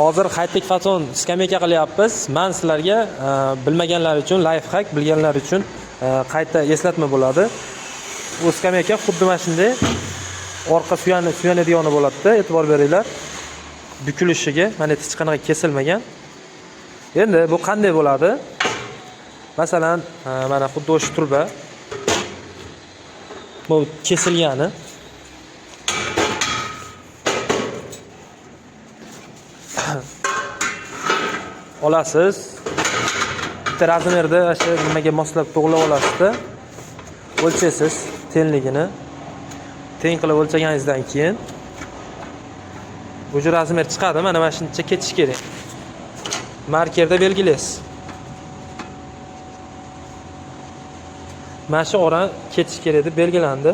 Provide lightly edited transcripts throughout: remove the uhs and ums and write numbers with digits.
Hozir high-tech fason skameyka qilyapmiz. Men sizlarga bilmaganlar uchun life hack, bilganlar uchun qayta eslatma bo'ladi. Bu skameyka xuddi mana shunday orqa suyanadigan bo'ladi-da, e'tibor beringlar. Bukilishiga, mana hech qanaqa kesilmagan. Endi bu qanday bo'ladi? Masalan, mana xuddi o'sha turba. Bu kesilgani. Olasiz. Bitta razmerda o'sha nimaga moslab to'g'rilab olasiz-da. O'lchaysiz tengligini. Teng qilib o'lchaganingizdan keyin bu razmer chiqadi. Mana shuncha ketish kerak. Markerda belgilaysiz. Mana shu ora ketish kerak deb belgilandi.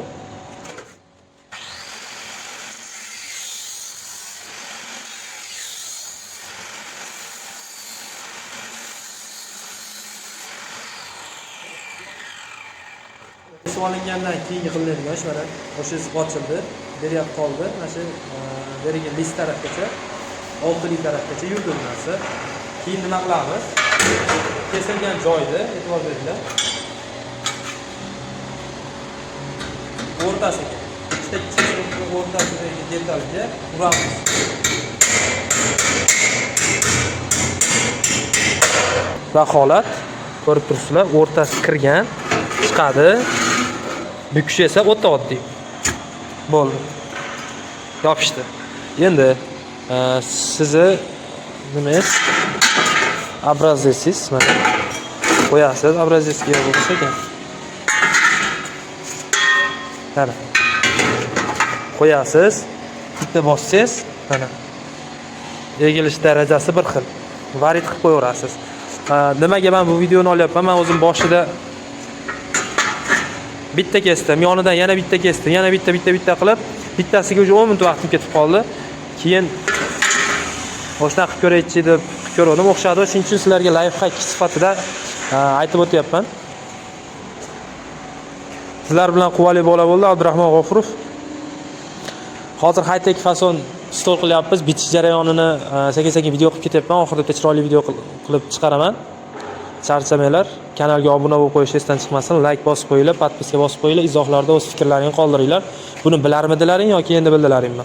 Olingandan keyin yig'iladigan mana o'sha ochildi, berib qoldi. Mana shu beriga list tarafgacha, oltili tarafgacha yurdi narsa. Keyin nima qilamiz? Kesilgan joyda e'tibor beringlar. O'rtasiga, ikkita kesilgan o'rtasidagi detalga uramiz. Vaholat ko'rib turibsizlar, o'rtasi kirgan, chiqadi. Bukish esa o'ta oddiy. Bo'ldi. Yopishdi. Endi sizni nimangiz? Obrazesiz mana qo'yasiz, obrazesiga bo'lish ekan. Mana. Qo'yasiz, bitta bossangiz, mana. Egilish darajasi bir xil. Varid qilib qo'yaverasiz. Nimaga men bu videoni olyapman? Men o'zim boshida bitta kesdim, yonidan yana bitta kesdim, yana bitta qilib, bittasiga уже 10 minut vaqtim ketib qoldi. Keyin o'shdan qilib ko'raychi deb ko'rdim, o'xshadi. Shuning uchun sizlarga life hack sifatida aytib o'tyapman. Sizlar bilan quvvali bola bo'ldi, Abdurahmon G'ofurov. Hozir high-tech fason stol qilyapmiz. Bitish jarayonini sekin-sekin video qilib ketyapman. Oxirida chiroyli video qilib chiqaraman. Charchamanglar, kanalga obuna bo'lib qo'yish esdan chiqmasin, like bosib qo'yinglar, podpiska bosib qo'yinglar, izohlarda o'z fikrlaringizni qoldiringlar. Buni bilarmidilaring yoki endi bildilaringmi?